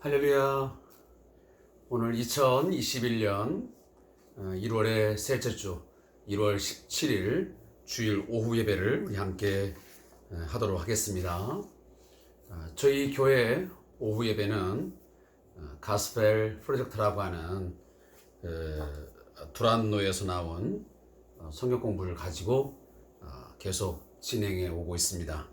할렐루야. 오늘 2021년 1월의 셋째 주 1월 17일 주일 오후 예배를 우리 함께 하도록 하겠습니다. 저희 교회 오후 예배는 가스펠 프로젝트라고 하는 두란노에서 나온 성경 공부를 가지고 계속 진행해 오고 있습니다.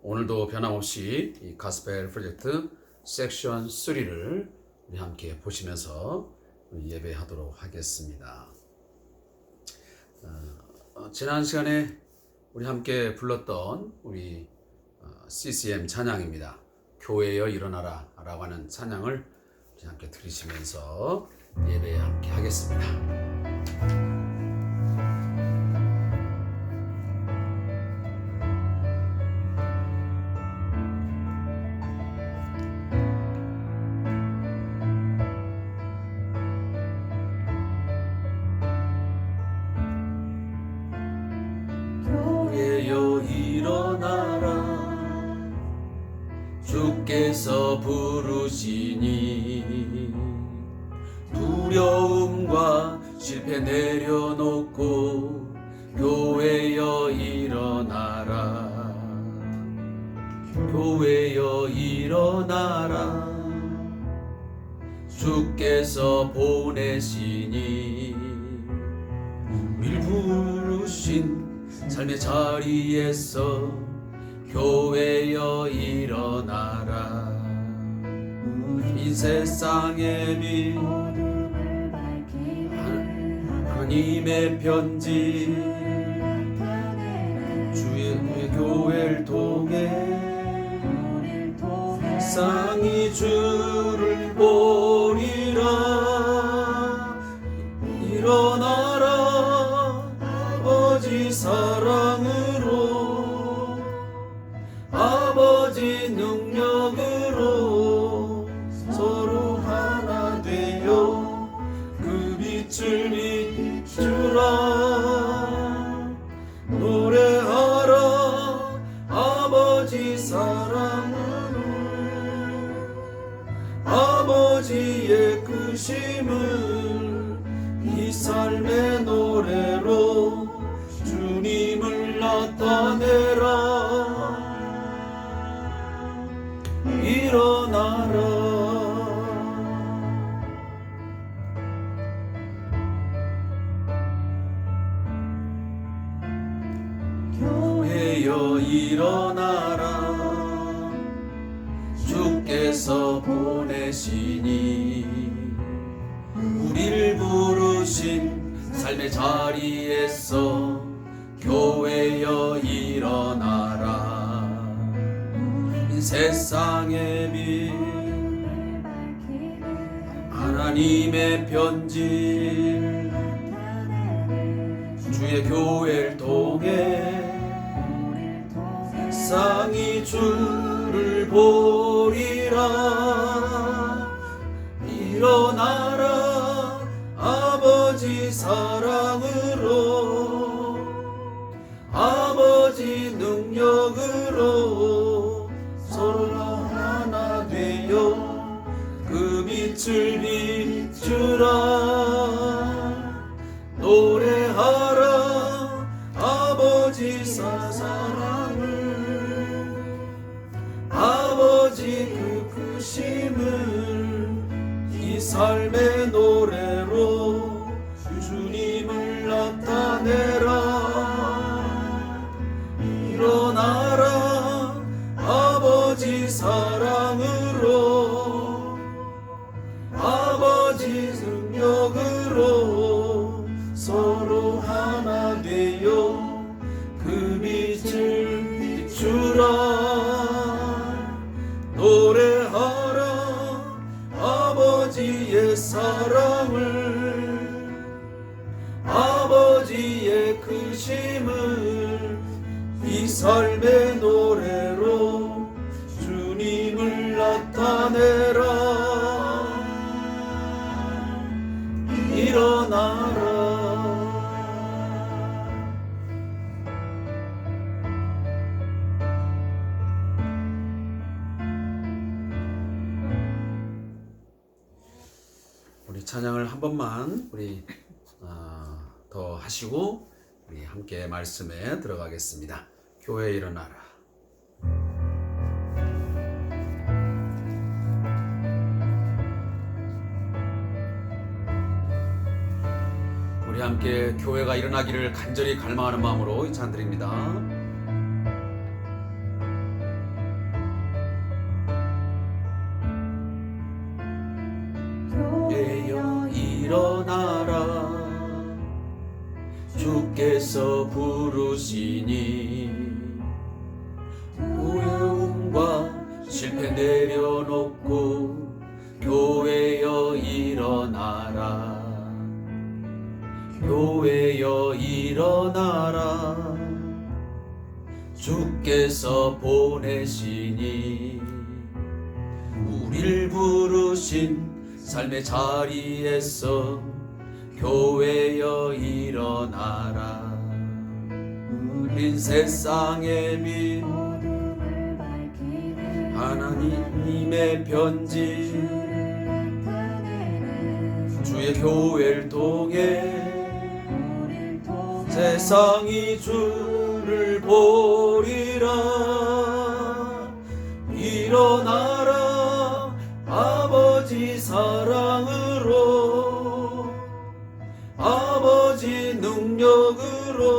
오늘도 변함없이 이 가스펠 프로젝트 섹션 3를 우리 함께 보시면서 예배하도록 하겠습니다. 지난 시간에 우리 함께 불렀던 우리 CCM 찬양입니다. 교회여 일어나라 라고 하는 찬양을 우리 함께 들으시면서 예배에 함께 하겠습니다. 주께서 부르시니 두려움과 실패 내려놓고 교회여 일어나라. 교회여 일어나라. 주께서 보내시니 우릴 부르신 삶의 자리에서 교회여 일어나라. 이 세상의 빛 하나님의 편지 주의 교회를 통해 세상이 주를 보리라. 일어나라. 아버지 사랑으로 아버지 능력으로 서로 하나 되어 그 빛을 비추라. 노래하라. 아버지 사랑으로 아버지의 크심을 이 삶의 노래로 주님을 나타내라. 일어나라. 교회여 일어나라. 주께서 보내시니 우리를 부르신 삶의 자리에서 교회여 일어나라. 세상의 빛 하나님의 편지 주의 교회를 통해 세상이 주를 보리라. 일어나라. 아버지 사랑으로 아버지 능력으로 서로 하나 되어 그 빛을 비추라. 노래하라. 아버지 사랑을 아버지 그 크심을 이 삶의 노래로 주님을 나타내라. 일어나라. 아버지 사랑으로 아버지 능력으로 서로 하나 되어 그 빛을 비추라. 노래하라. 아버지의 사랑을 아버지의 크심을 이 삶의 노래로 주님을 나타내라. 일어나라. 찬양을 한 번만 우리 더 하시고 우리 함께 말씀에 들어가겠습니다. 교회에 일어나라. 우리 함께 교회가 일어나기를 간절히 갈망하는 마음으로 이 찬 드립니다. 교회여 일어나라. 주께서 부르시니 두려움과 실패 내려놓고 교회여 일어나라. 교회여 일어나라. 주께서 보내시니 우릴 부르신 삶의 자리에서 교회여 일어나라. 우린 세상의 빛 하나님의 편지 주의 교회를 통해 세상이 주를 보리라. 일어나라. 아버지 사랑으로 아버지 능력으로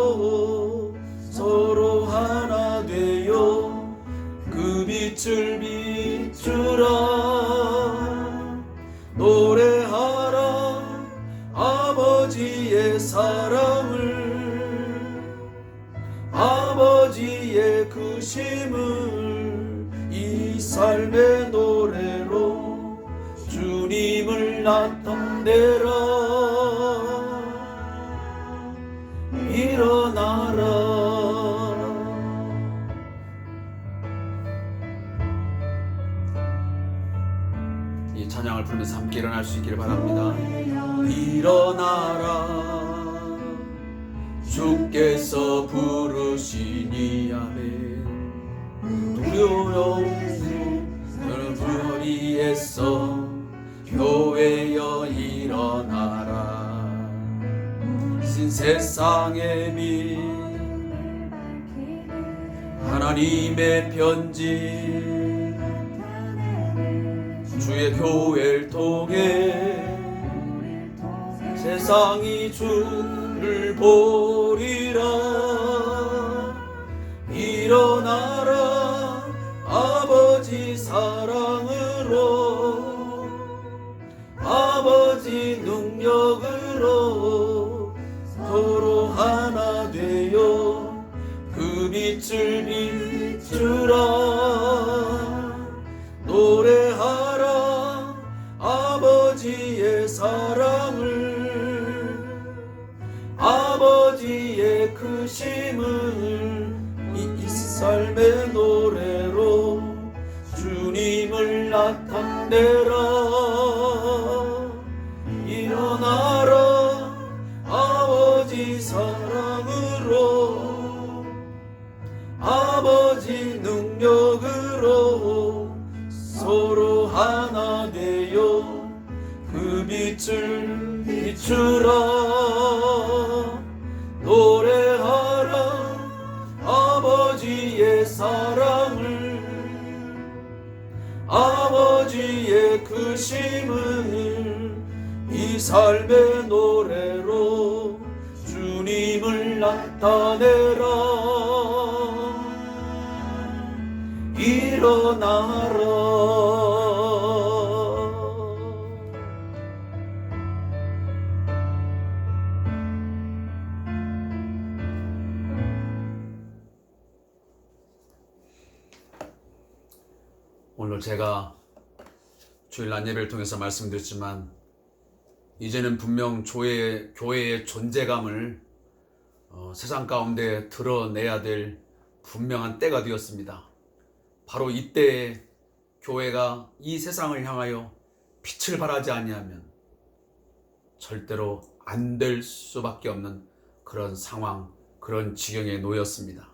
서로 하나 되어 그 빛을 비추라. 노래하라. 아버지의 사랑을 아버지의 크심을 이 삶의 노래로 주님을 나타내라. 일어나라. 이 찬양을 부르면서 함께 일어날 수 있기를 바랍니다. 일어나라. 주께서 부르시니 아멘. 두려움 불의에서 교회여 일어나라. 신 세상의 빛 하나님의 편지 주의 교회를 통해 세상이 주를 보리라. 일어나라. 아버지 사랑으로 아버지 능력으로 서로 하나 되어 그 빛을 비추라. 노래하라. 아버지의 사랑을 아버지의 크심을 이 삶의 노래로 주님을 나타내라. 일어나라. 아버지 사랑으로 아버지 능력으로 서로 하나 되어 그 빛을 비추라. 노래하라. 아버지의 사랑을 아버지의 크심을 이 삶의 노래로 주님을 나타내라. 일어나라. 오늘 제가 주일 낮 예배를 통해서 말씀드렸지만 이제는 분명 교회의 존재감을 세상 가운데 드러내야 될 분명한 때가 되었습니다. 바로 이때에 교회가 이 세상을 향하여 빛을 발하지 아니하면 절대로 안 될 수밖에 없는 그런 상황, 그런 지경에 놓였습니다.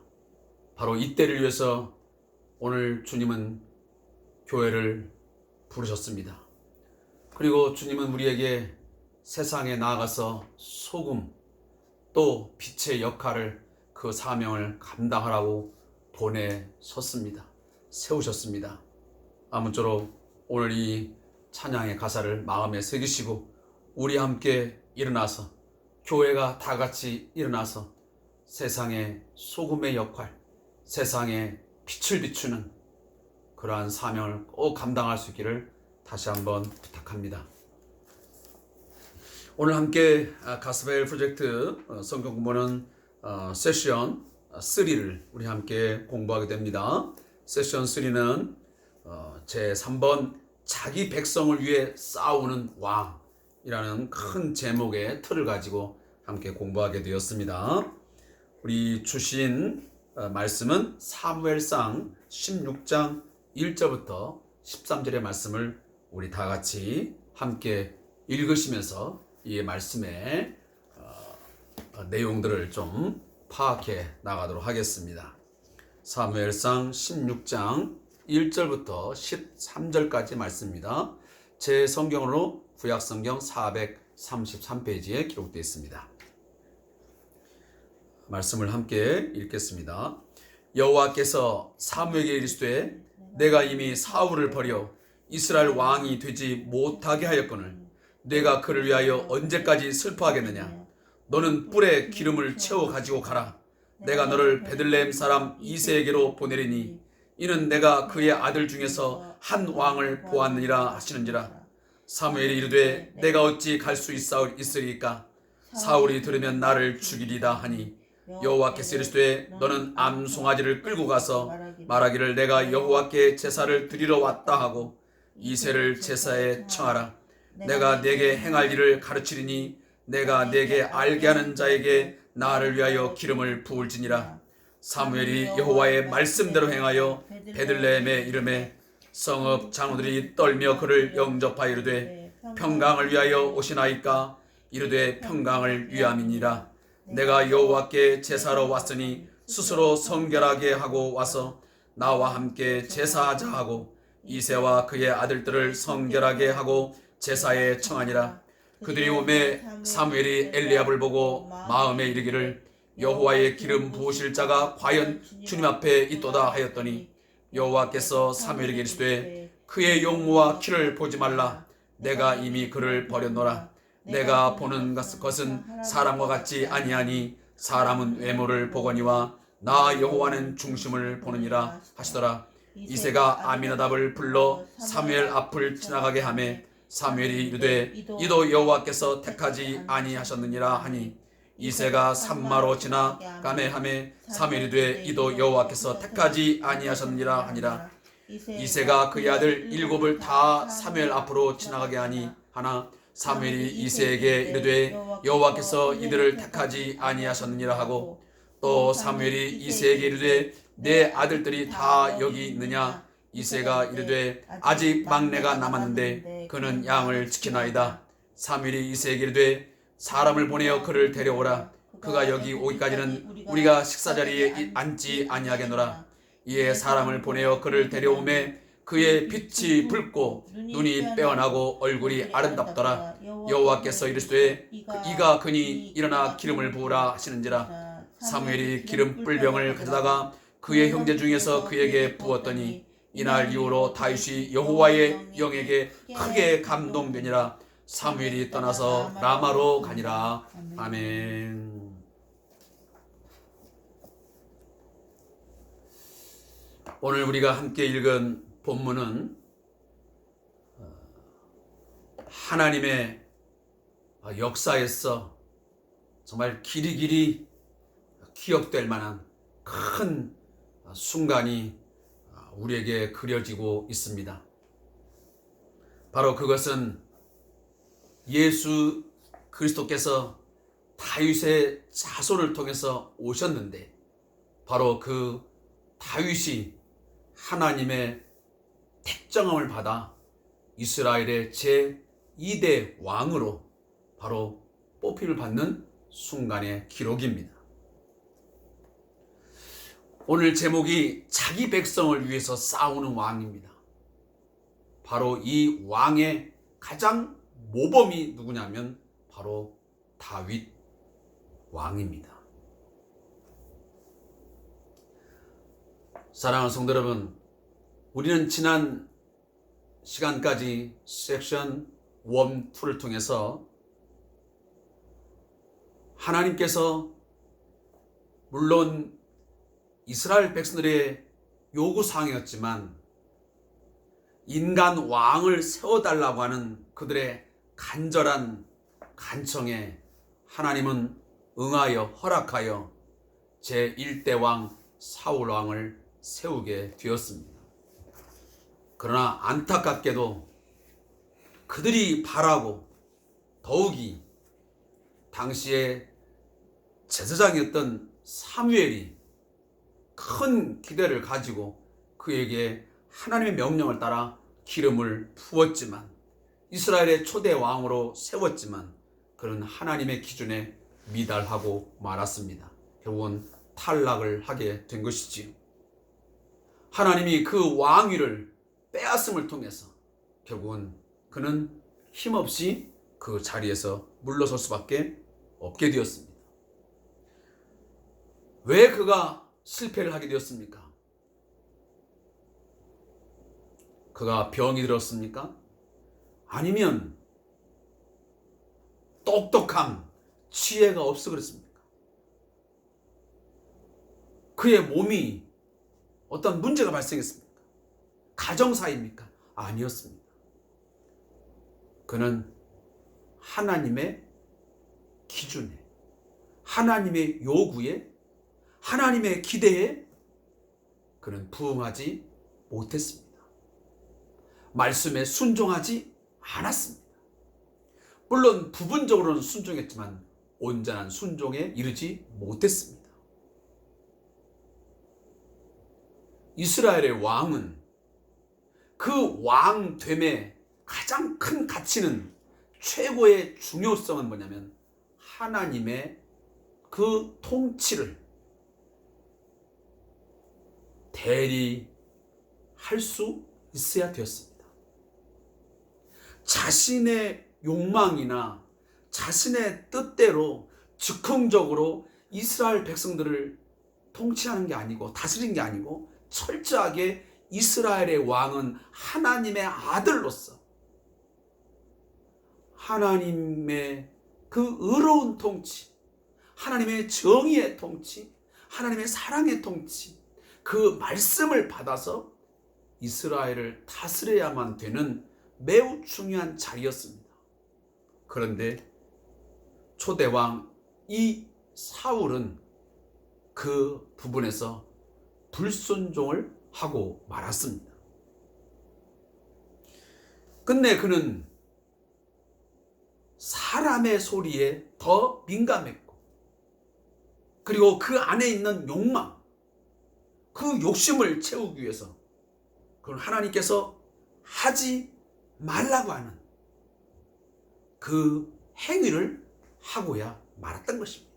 바로 이때를 위해서 오늘 주님은 교회를 부르셨습니다. 그리고 주님은 우리에게 세상에 나아가서 소금 또 빛의 역할을 그 사명을 감당하라고 보내셨습니다. 세우셨습니다. 아무쪼록 오늘 이 찬양의 가사를 마음에 새기시고 우리 함께 일어나서 교회가 다 같이 일어나서 세상의 소금의 역할, 세상에 빛을 비추는 그러한 사명을 꼭 감당할 수 있기를 다시 한번 부탁합니다. 오늘 함께 가스펠 프로젝트 성경 공부는 세션 3를 우리 함께 공부하게 됩니다. 세션 3는 제 3번 자기 백성을 위해 싸우는 왕이라는 큰 제목의 틀을 가지고 함께 공부하게 되었습니다. 우리 주신 말씀은 사무엘상 16장 1절부터 13절의 말씀을 우리 다 같이 함께 읽으시면서 이 말씀의 내용들을 좀 파악해 나가도록 하겠습니다. 사무엘상 16장 1절부터 13절까지 말씀입니다. 제 성경으로 구약성경 433페이지에 기록되어 있습니다. 말씀을 함께 읽겠습니다. 여호와께서 사무엘에게 이르시되 내가 이미 사울을 버려 이스라엘 왕이 되지 못하게 하였거늘 내가 그를 위하여 언제까지 슬퍼하겠느냐. 너는 뿔에 기름을 채워 가지고 가라. 내가 너를 베들레헴 사람 이새에게로 보내리니 이는 내가 그의 아들 중에서 한 왕을 보았느니라 하시는지라. 사무엘이 이르되 내가 어찌 갈 수 있으리까. 사울이 들으면 나를 죽이리다 하니 여호와께서 이르시되 너는 암송아지를 끌고 가서 말하기를 내가 여호와께 제사를 드리러 왔다 하고 이새를 제사에 청하라. 내가 내게 행할 일을 가르치리니 내가 내게 알게 하는 자에게 나를 위하여 기름을 부을지니라. 사무엘이 여호와의 말씀대로 행하여 베들레헴에 이르매 성읍 장로들이 떨며 그를 영접하여 이르되 평강을 위하여 오시나이까. 이르되 평강을 위함이니라. 내가 여호와께 제사로 왔으니 스스로 성결하게 하고 와서 나와 함께 제사하자 하고 이새와 그의 아들들을 성결하게 하고 제사에 청하니라. 그들이 오매 사무엘이 엘리압을 보고 마음에 이르기를 여호와의 기름 부으실 자가 과연 주님 앞에 있도다 하였더니 여호와께서 사무엘에게 이르시되 그의 용모와 키를 보지 말라. 내가 이미 그를 버렸노라. 내가 보는 것은 사람과 같지 아니하니 사람은 외모를 보거니와 나 여호와는 중심을 보느니라 하시더라. 이새가 아미나답을 불러 사무엘 앞을 지나가게 하매 사무엘이 이르되 이도 여호와께서 택하지 아니하셨느니라 하니 이새가 산마로 지나가매 하매 사무엘이 이르되 이도 여호와께서 택하지 아니하셨느니라 하니라. 이새가 그의 아들 7을 다 사무엘 앞으로 지나가게 하니 하나 사무엘이 이새에게 이르되 여호와께서 이들을 택하지 아니하셨느니라 하고 또 사무엘이 이새에게 이르되 내 아들들이 다 여기 있느냐. 이새가 이르되 아직 막내가 남았는데 그는 양을 지키나이다. 사무엘이 이새에게 이르되 사람을 보내어 그를 데려오라. 그가 여기 오기까지는 우리가 식사자리에 앉지 아니하겠노라. 이에 사람을 보내어 그를 데려오매 그의 빛이 붉고 눈이 빼어나고 얼굴이 아름답더라. 여호와께서 이르시되 이가 그니 일어나 기름을 부으라 하시는지라. 사무엘이 기름 뿔병을 가져다가 그의 형제 중에서 그에게 부었더니 이날 이후로 다윗이 여호와의 영에게 크게 감동되니라. 사무엘이 떠나서 라마로 가니라. 아멘. 오늘 우리가 함께 읽은 본문은 하나님의 역사에서 정말 길이길이 기억될 만한 큰 순간이 우리에게 그려지고 있습니다. 바로 그것은 예수 그리스도께서 다윗의 자손을 통해서 오셨는데 바로 그 다윗이 하나님의 택정함을 받아 이스라엘의 제2대 왕으로 바로 뽑힘을 받는 순간의 기록입니다. 오늘 제목이 자기 백성을 위해서 싸우는 왕입니다. 바로 이 왕의 가장 모범이 누구냐면 바로 다윗 왕입니다. 사랑하는 성도 여러분, 우리는 지난 시간까지 섹션 1, 2를 통해서 하나님께서 물론 이스라엘 백성들의 요구사항이었지만 인간 왕을 세워달라고 하는 그들의 간절한 간청에 하나님은 응하여 허락하여 제1대 왕 사울 왕을 세우게 되었습니다. 그러나 안타깝게도 그들이 바라고 더욱이 당시에 제사장이었던 사무엘이 큰 기대를 가지고 그에게 하나님의 명령을 따라 기름을 부었지만 이스라엘의 초대 왕으로 세웠지만 그는 하나님의 기준에 미달하고 말았습니다. 결국은 탈락을 하게 된 것이지요. 하나님이 그 왕위를 빼앗음을 통해서 결국은 그는 힘없이 그 자리에서 물러설 수밖에 없게 되었습니다. 왜 그가 실패를 하게 되었습니까? 그가 병이 들었습니까? 아니면 똑똑함, 지혜가 없어 그랬습니까? 그의 몸이 어떤 문제가 발생했습니까? 가정사입니까? 아니었습니다. 그는 하나님의 기준에, 하나님의 요구에, 하나님의 기대에 그는 부응하지 못했습니다. 말씀에 순종하지 않았습니다. 물론 부분적으로는 순종했지만 온전한 순종에 이르지 못했습니다. 이스라엘의 왕은 그 왕됨의 가장 큰 가치는, 최고의 중요성은 뭐냐면 하나님의 그 통치를 대리할 수 있어야 되었습니다. 자신의 욕망이나 자신의 뜻대로 즉흥적으로 이스라엘 백성들을 통치하는 게 아니고 다스리는 게 아니고 철저하게 이스라엘의 왕은 하나님의 아들로서 하나님의 그 의로운 통치, 하나님의 정의의 통치, 하나님의 사랑의 통치, 그 말씀을 받아서 이스라엘을 다스려야만 되는 매우 중요한 자리였습니다. 그런데 초대왕 이 사울은 그 부분에서 불순종을 하고 말았습니다. 근데 그는 사람의 소리에 더 민감했고, 그리고 그 안에 있는 욕망, 그 욕심을 채우기 위해서 그건 하나님께서 하지 말라고 하는 그 행위를 하고야 말았던 것입니다.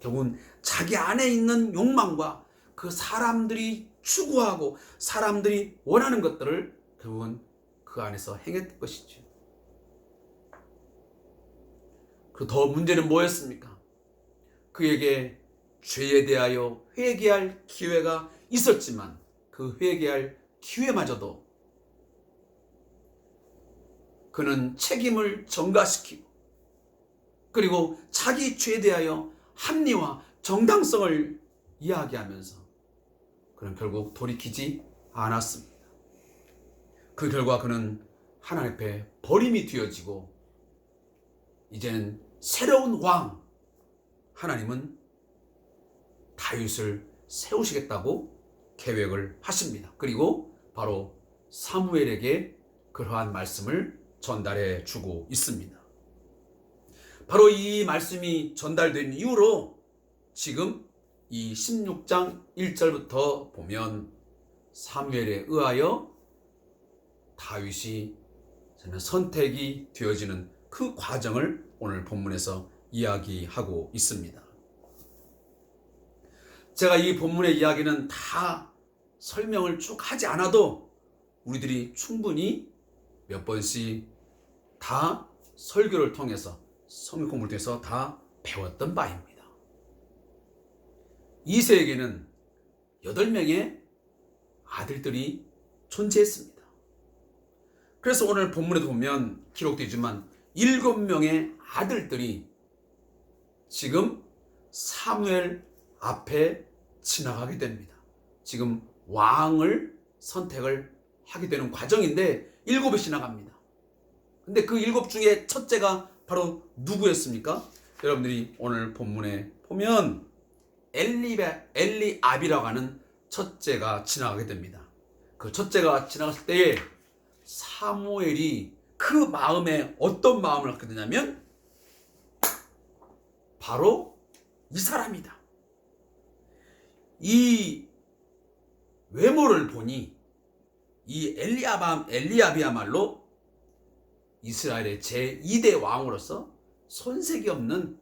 결국은 자기 안에 있는 욕망과 그 사람들이 추구하고 사람들이 원하는 것들을 결국은 그 안에서 행했던 것이죠. 그 더 문제는 뭐였습니까? 그에게 죄에 대하여 회개할 기회가 있었지만 그 회개할 기회마저도 그는 책임을 전가시키고, 그리고 자기 죄에 대하여 합리화, 정당성을 이야기하면서 그는 결국 돌이키지 않았습니다. 그 결과 그는 하나님 앞에 버림이 되어지고, 이제는 새로운 왕, 하나님은 다윗을 세우시겠다고 계획을 하십니다. 그리고 바로 사무엘에게 그러한 말씀을 전달해 주고 있습니다. 바로 이 말씀이 전달된 이후로 지금 이 16장 1절부터 보면 사무엘에 의하여 다윗이 선택이 되어지는 그 과정을 오늘 본문에서 이야기하고 있습니다. 제가 이 본문의 이야기는 다 설명을 쭉 하지 않아도 우리들이 충분히 몇 번씩 다 설교를 통해서 성경 공부를 통해서 다 배웠던 바입니다. 이세에게는 8명의 아들들이 존재했습니다. 그래서 오늘 본문에도 보면 기록되지만 7명의 아들들이 지금 사무엘 앞에 지나가게 됩니다. 지금 왕을 선택을 하게 되는 과정인데 7이 지나갑니다. 근데 그 7 중에 첫째가 바로 누구였습니까? 여러분들이 오늘 본문에 보면 엘리압이라고 하는 첫째가 지나가게 됩니다. 그 첫째가 지나갔을 때에 사무엘이 그 마음에 어떤 마음을 갖게 되냐면 바로 이 사람이다. 이 외모를 보니 이 엘리압이야말로 이스라엘의 제2대 왕으로서 손색이 없는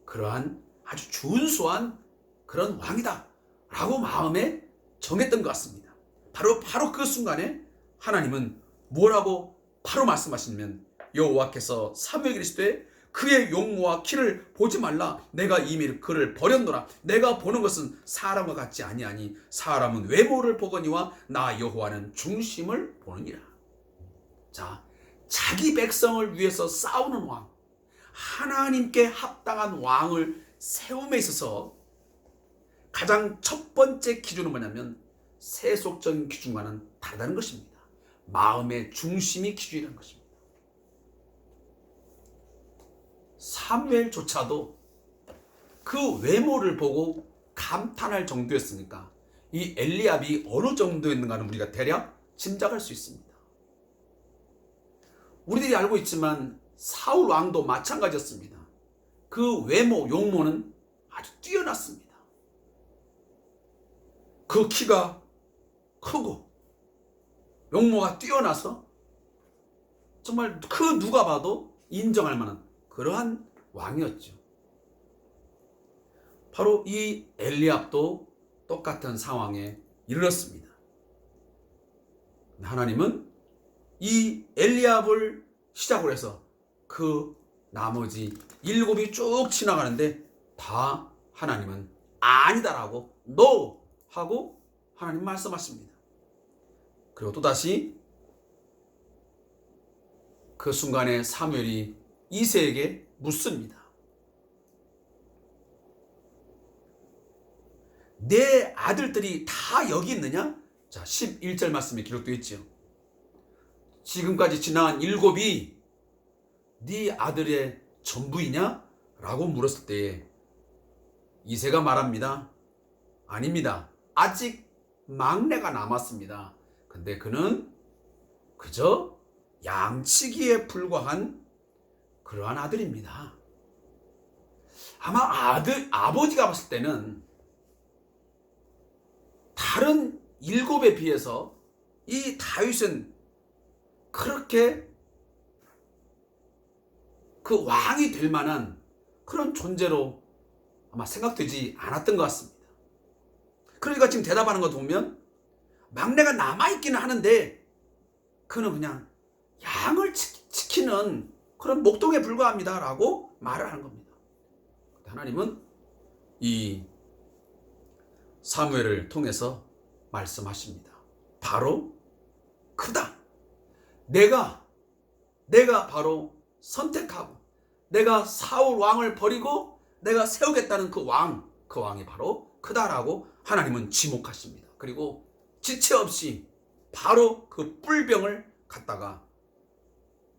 그러한 아주 준수한 그런 왕이다 라고 마음에 정했던 것 같습니다. 바로 그 순간에 하나님은 뭐라고 바로 말씀하시냐면 여호와께서 사무엘에게 이르시되 그의 용모와 키를 보지 말라. 내가 이미 그를 버렸노라. 내가 보는 것은 사람과 같지 아니하니 사람은 외모를 보거니와 나 여호와는 중심을 보느니라. 자, 자기 백성을 위해서 싸우는 왕, 하나님께 합당한 왕을 세움에 있어서 가장 첫 번째 기준은 뭐냐면 세속적인 기준과는 다르다는 것입니다. 마음의 중심이 기준이라는 것입니다. 사무엘조차도 그 외모를 보고 감탄할 정도였으니까 이 엘리압이 어느 정도였는가는 우리가 대략 짐작할 수 있습니다. 우리들이 알고 있지만 사울 왕도 마찬가지였습니다. 그 외모, 용모는 아주 뛰어났습니다. 그 키가 크고 용모가 뛰어나서 정말 그 누가 봐도 인정할 만한 그러한 왕이었죠. 바로 이 엘리압도 똑같은 상황에 이르렀습니다. 하나님은 이 엘리압을 시작으로 해서 그 나머지 7이 쭉 지나가는데 다 하나님은 아니다라고 NO 하고 하나님 말씀하십니다. 그리고 또다시 그 순간에 사무엘이 이새에게 묻습니다. 내 아들들이 다 여기 있느냐? 자, 11절 말씀에 기록되어 있죠. 지금까지 지나간 7이 네 아들의 전부이냐? 라고 물었을 때에 이새가 말합니다. 아닙니다. 아직 막내가 남았습니다. 근데 그는 그저 양치기에 불과한 그러한 아들입니다. 아마 아버지가 봤을 때는 다른 7에 비해서 이 다윗은 그렇게 그 왕이 될 만한 그런 존재로 아마 생각되지 않았던 것 같습니다. 그러니까 지금 대답하는 거 보면 막내가 남아있기는 하는데 그는 그냥 양을 지키는 그런 목동에 불과합니다 라고 말을 하는 겁니다. 하나님은 이 사무엘을 통해서 말씀하십니다. 바로 크다. 내가 바로 선택하고 내가 사울 왕을 버리고 내가 세우겠다는 그 왕이 바로 크다라고 하나님은 지목하십니다. 그리고 지체 없이 바로 그 뿔병을 갖다가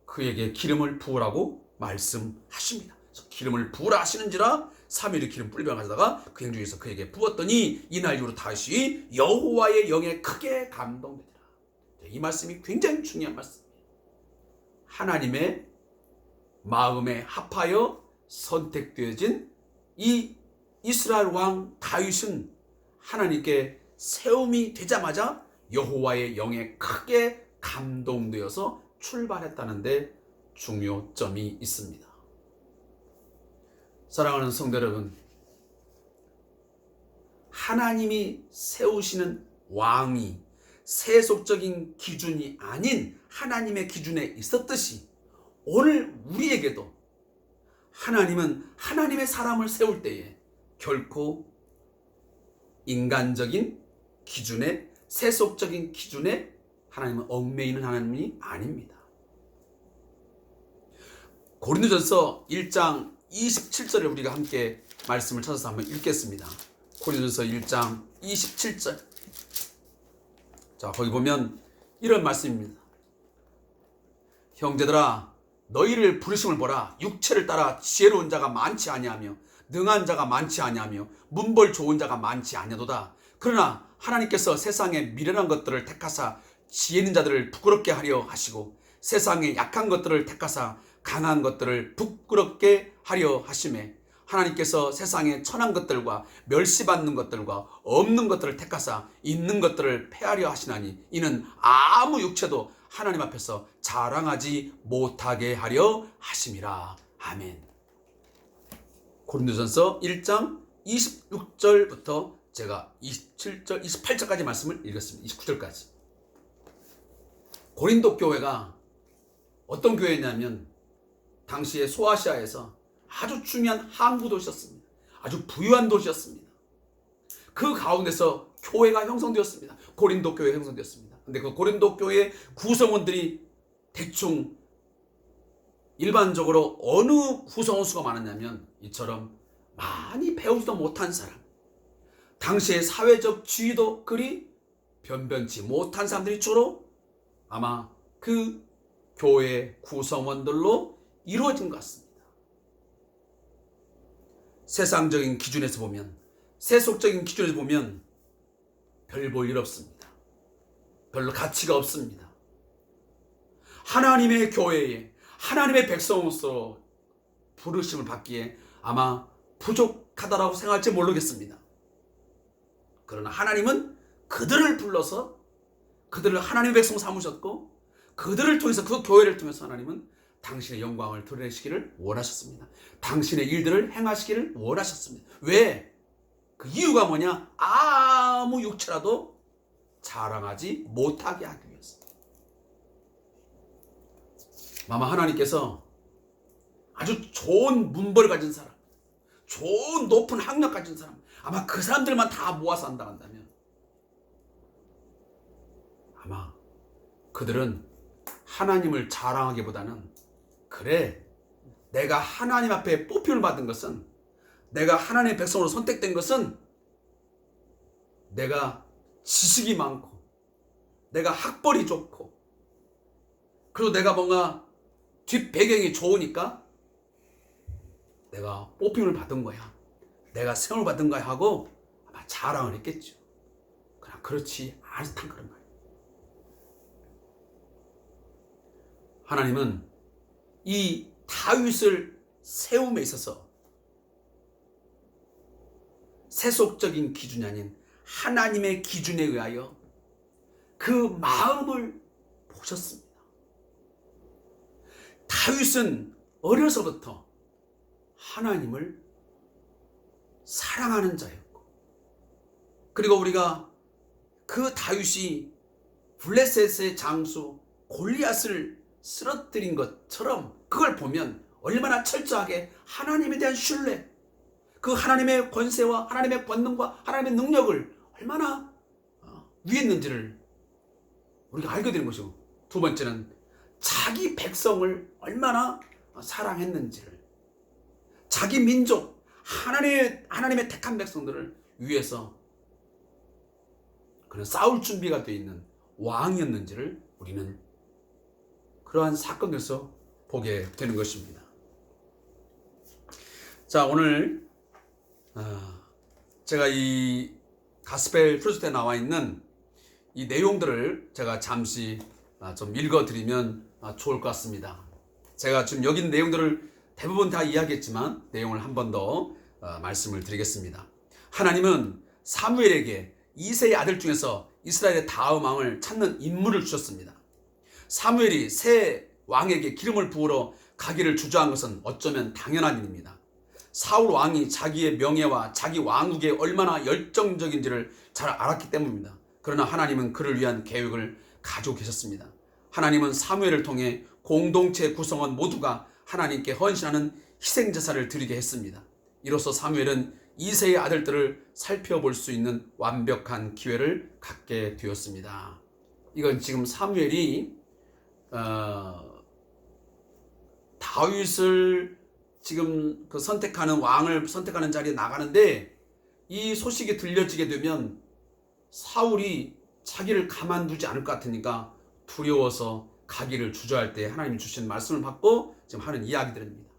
그에게 기름을 부으라고 말씀하십니다. 그래서 기름을 부으라 하시는지라 사무엘이 기름 뿔병을 가져다가 그 행중에서 그에게 부었더니 이날 이후로 다시 여호와의 영에 크게 감동되더라. 이 말씀이 굉장히 중요한 말씀이에요. 하나님의 마음에 합하여 선택되어진 이 이스라엘 왕 다윗은 하나님께 세움이 되자마자 여호와의 영에 크게 감동되어서 출발했다는데 중요점이 있습니다. 사랑하는 성도 여러분, 하나님이 세우시는 왕이 세속적인 기준이 아닌 하나님의 기준에 있었듯이 오늘 우리에게도 하나님은 하나님의 사람을 세울 때에 결코 인간적인 기준에, 세속적인 기준에 하나님은 얽매이는 하나님이 아닙니다. 고린도전서 1장 27절을 우리가 함께 말씀을 찾아서 한번 읽겠습니다. 고린도전서 1장 27절. 자, 거기 보면 이런 말씀입니다. 형제들아, 너희를 부르심을 보라. 육체를 따라 지혜로운 자가 많지 아니하며 능한 자가 많지 아니하며 문벌 좋은 자가 많지 아니하도다. 그러나 하나님께서 세상에 미련한 것들을 택하사 지혜 있는 자들을 부끄럽게 하려 하시고 세상에 약한 것들을 택하사 강한 것들을 부끄럽게 하려 하심에 하나님께서 세상에 천한 것들과 멸시받는 것들과 없는 것들을 택하사 있는 것들을 폐하려 하시나니 이는 아무 육체도 하나님 앞에서 자랑하지 못하게 하려 하심이라. 아멘. 고린도전서 1장 26절부터 제가 27절, 28절까지 말씀을 읽었습니다. 29절까지. 고린도 교회가 어떤 교회냐면 당시에 소아시아에서 아주 중요한 항구 도시였습니다. 아주 부유한 도시였습니다. 그 가운데서 교회가 형성되었습니다. 고린도 교회가 형성되었습니다. 근데 그 고린도 교회의 구성원들이 대충 일반적으로 어느 구성원 수가 많았냐면 이처럼 많이 배우지도 못한 사람, 당시의 사회적 지위도 그리 변변치 못한 사람들이 주로 아마 그 교회 구성원들로 이루어진 것 같습니다. 세상적인 기준에서 보면, 세속적인 기준에서 보면 별 볼 일 없습니다. 별로 가치가 없습니다. 하나님의 교회에 하나님의 백성으로서 부르심을 받기에 아마 부족하다라고 생각할지 모르겠습니다. 그러나 하나님은 그들을 불러서 그들을 하나님의 백성 삼으셨고 그들을 통해서 그 교회를 통해서 하나님은 당신의 영광을 드러내시기를 원하셨습니다. 당신의 일들을 행하시기를 원하셨습니다. 왜? 그 이유가 뭐냐? 아무 육체라도 자랑하지 못하게 하기 위해서. 아마 하나님께서 아주 좋은 문벌을 가진 사람, 좋은 높은 학력 가진 사람, 아마 그 사람들만 다 모아서 한다 한다면 아마 그들은 하나님을 자랑하기보다는 그래, 내가 하나님 앞에 뽑힘을 받은 것은, 내가 하나님의 백성으로 선택된 것은 내가 지식이 많고 내가 학벌이 좋고 그리고 내가 뭔가 뒷배경이 좋으니까 내가 뽑힘을 받은 거야, 내가 세움을 받은 거야 하고 아마 자랑을 했겠죠. 그러나 그렇지 않단 그런 말이에요. 하나님은 이 다윗을 세움에 있어서 세속적인 기준이 아닌 하나님의 기준에 의하여 그 마음을 보셨습니다. 다윗은 어려서부터 하나님을 사랑하는 자였고, 그리고 우리가 그 다윗이 블레셋의 장수 골리앗을 쓰러뜨린 것처럼 그걸 보면 얼마나 철저하게 하나님에 대한 신뢰, 그 하나님의 권세와 하나님의 권능과 하나님의 능력을 얼마나 위했는지를 우리가 알게 되는 것이고, 두 번째는 자기 백성을 얼마나 사랑했는지를, 자기 민족, 하나님의 택한 백성들을 위해서 그는 싸울 준비가 되어 있는 왕이었는지를 우리는 그러한 사건에서 보게 되는 것입니다. 자, 오늘 제가 이 가스펠 프로젝트에 나와 있는 이 내용들을 제가 잠시 좀 읽어드리면 좋을 것 같습니다. 제가 지금 여기 있는 내용들을 대부분 다 이야기했지만 내용을 한 번 더 말씀을 드리겠습니다. 하나님은 사무엘에게 이새의 아들 중에서 이스라엘의 다음 왕을 찾는 인물을 주셨습니다. 사무엘이 새 왕에게 기름을 부으러 가기를 주저한 것은 어쩌면 당연한 일입니다. 사울 왕이 자기의 명예와 자기 왕국에 얼마나 열정적인지를 잘 알았기 때문입니다. 그러나 하나님은 그를 위한 계획을 가지고 계셨습니다. 하나님은 사무엘을 통해 공동체 구성원 모두가 하나님께 헌신하는 희생제사를 드리게 했습니다. 이로써 사무엘은 이새의 아들들을 살펴볼 수 있는 완벽한 기회를 갖게 되었습니다. 이건 지금 사무엘이 다윗을 지금 그 선택하는 왕을 선택하는 자리에 나가는데 이 소식이 들려지게 되면 사울이 자기를 가만두지 않을 것 같으니까 두려워서 가기를 주저할 때 하나님이 주신 말씀을 받고 지금 하는 이야기들입니다.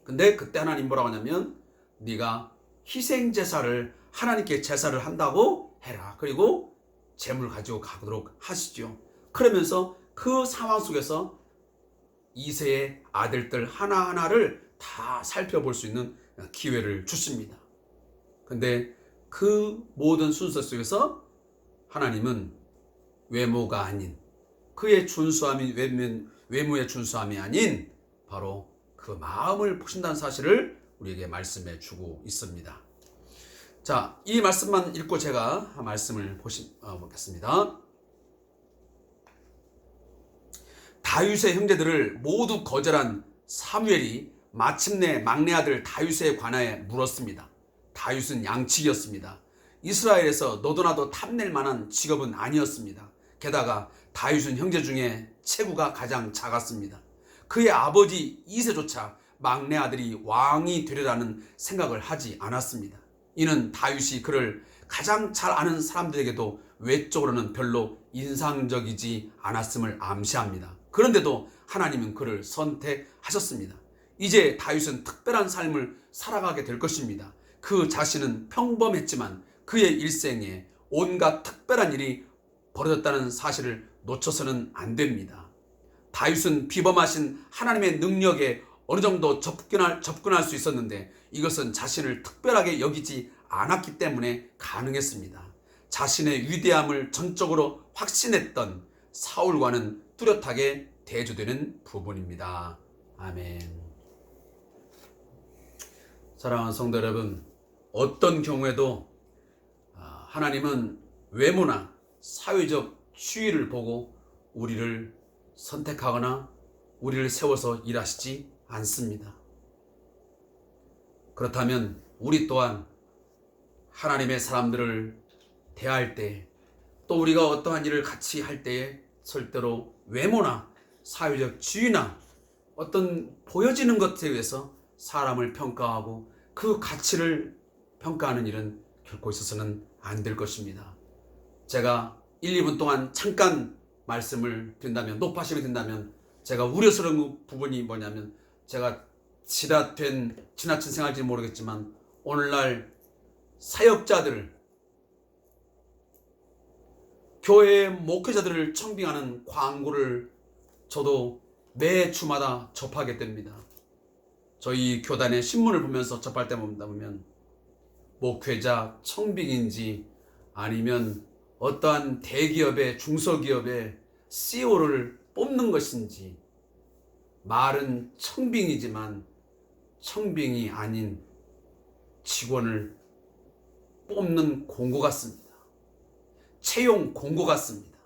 근데 그때 하나님 뭐라고 하냐면 네가 희생제사를 하나님께 제사를 한다고 해라. 그리고 제물 가지고 가도록 하시죠. 그러면서 그 상황 속에서 이새의 아들들 하나하나를 다 살펴볼 수 있는 기회를 주십니다. 근데 그 모든 순서 속에서 하나님은 외모가 아닌 그의 준수함이 외모의 준수함이 아닌 바로 그 마음을 보신다는 사실을 우리에게 말씀해 주고 있습니다. 자, 이 말씀만 읽고 제가 말씀을 보겠습니다. 다윗의 형제들을 모두 거절한 사무엘이 마침내 막내 아들 다윗에 관하여 물었습니다. 다윗은 양치기였습니다. 이스라엘에서 너도나도 탐낼 만한 직업은 아니었습니다. 게다가 다윗은 형제 중에 체구가 가장 작았습니다. 그의 아버지 이새조차 막내 아들이 왕이 되리라는 생각을 하지 않았습니다. 이는 다윗이 그를 가장 잘 아는 사람들에게도 외적으로는 별로 인상적이지 않았음을 암시합니다. 그런데도 하나님은 그를 선택하셨습니다. 이제 다윗은 특별한 삶을 살아가게 될 것입니다. 그 자신은 평범했지만 그의 일생에 온갖 특별한 일이 벌어졌다는 사실을 놓쳐서는 안 됩니다. 다윗은 비범하신 하나님의 능력에 어느 정도 접근할 수 있었는데 이것은 자신을 특별하게 여기지 않았기 때문에 가능했습니다. 자신의 위대함을 전적으로 확신했던 사울과는 뚜렷하게 대조되는 부분입니다. 아멘. 사랑하는 성도 여러분, 어떤 경우에도 하나님은 외모나 사회적 추이를 보고 우리를 선택하거나 우리를 세워서 일하시지 않습니다. 그렇다면 우리 또한 하나님의 사람들을 대할 때 또 우리가 어떠한 일을 같이 할 때에 절대로 외모나 사회적 지위나 어떤 보여지는 것에 의해서 사람을 평가하고 그 가치를 평가하는 일은 결코 있어서는 안 될 것입니다. 제가 1, 2분 동안 잠깐 말씀을 드린다면, 높아심이 된다면 제가 우려스러운 부분이 뭐냐면 제가 지나친 생활인지 모르겠지만 오늘날 사역자들을 교회의 목회자들을 청빙하는 광고를 저도 매 주마다 접하게 됩니다. 저희 교단의 신문을 보면서 접할 때마다 보면 목회자 청빙인지 아니면 어떠한 대기업의 중소기업의 CEO를 뽑는 것인지 말은 청빙이지만 청빙이 아닌 직원을 뽑는 공고 같습니다. 채용 공고 같습니다.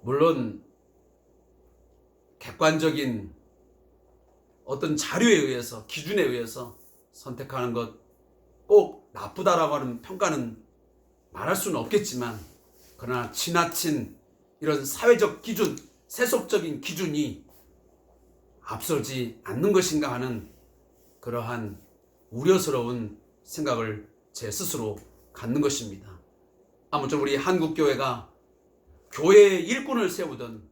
물론 객관적인 어떤 자료에 의해서 기준에 의해서 선택하는 것 꼭 나쁘다라고 하는 평가는 말할 수는 없겠지만 그러나 지나친 이런 사회적 기준, 세속적인 기준이 앞서지 않는 것인가 하는 그러한 우려스러운 생각을 제 스스로 갖는 것입니다. 아무쪼록 우리 한국교회가 교회의 일꾼을 세우던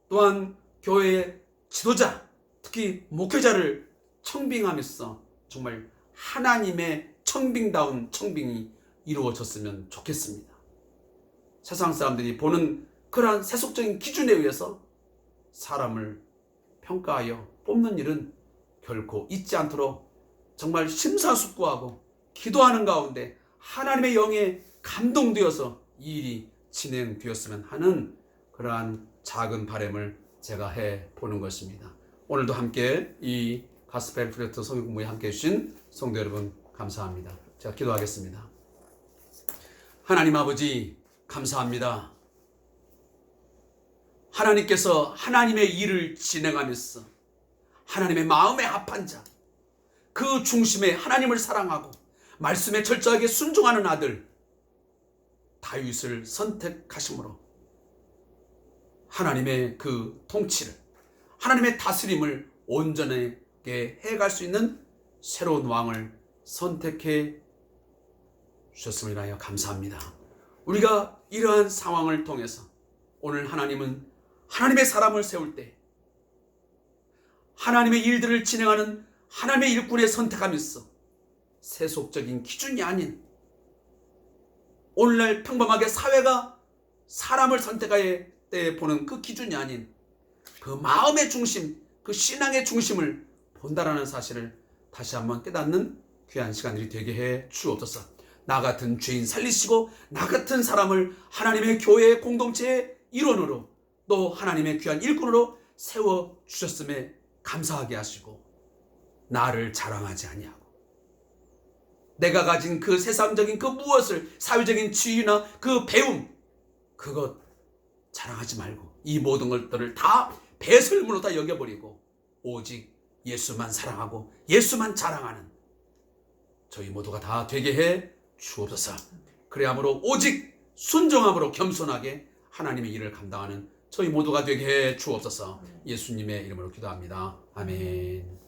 또한 교회의 지도자, 특히 목회자를 청빙하면서 정말 하나님의 청빙다운 청빙이 이루어졌으면 좋겠습니다. 세상 사람들이 보는 그러한 세속적인 기준에 의해서 사람을 평가하여 뽑는 일은 결코 있지 않도록 정말 심사숙고하고 기도하는 가운데 하나님의 영에 감동되어서 이 일이 진행되었으면 하는 그러한 작은 바람을 제가 해보는 것입니다. 오늘도 함께 이 가스펠 프로젝트 성경 공부에 함께 해주신 성도 여러분 감사합니다. 제가 기도하겠습니다. 하나님 아버지 감사합니다. 하나님께서 하나님의 일을 진행하면서 하나님의 마음에 합한 자, 그 중심에 하나님을 사랑하고 말씀에 철저하게 순종하는 아들 다윗을 선택하심으로 하나님의 그 통치를, 하나님의 다스림을 온전하게 해갈 수 있는 새로운 왕을 선택해 주셨음을 인하여 감사합니다. 우리가 이러한 상황을 통해서 오늘 하나님은 하나님의 사람을 세울 때 하나님의 일들을 진행하는 하나님의 일꾼에 선택하면서 세속적인 기준이 아닌 오늘날 평범하게 사회가 사람을 선택할 때 보는 그 기준이 아닌 그 마음의 중심, 그 신앙의 중심을 본다라는 사실을 다시 한번 깨닫는 귀한 시간들이 되게 해 주옵소서. 나 같은 죄인 살리시고 나 같은 사람을 하나님의 교회의 공동체의 일원으로 또 하나님의 귀한 일꾼으로 세워주셨음에 감사하게 하시고 나를 자랑하지 아니하고 내가 가진 그 세상적인 그 무엇을 사회적인 지위나 그 배움 그것 자랑하지 말고 이 모든 것들을 다 배설물로 다 여겨버리고 오직 예수만 사랑하고 예수만 자랑하는 저희 모두가 다 되게 해 주옵소서. 그래야므로 오직 순종함으로 겸손하게 하나님의 일을 감당하는 저희 모두가 되게 해 주옵소서. 예수님의 이름으로 기도합니다. 아멘.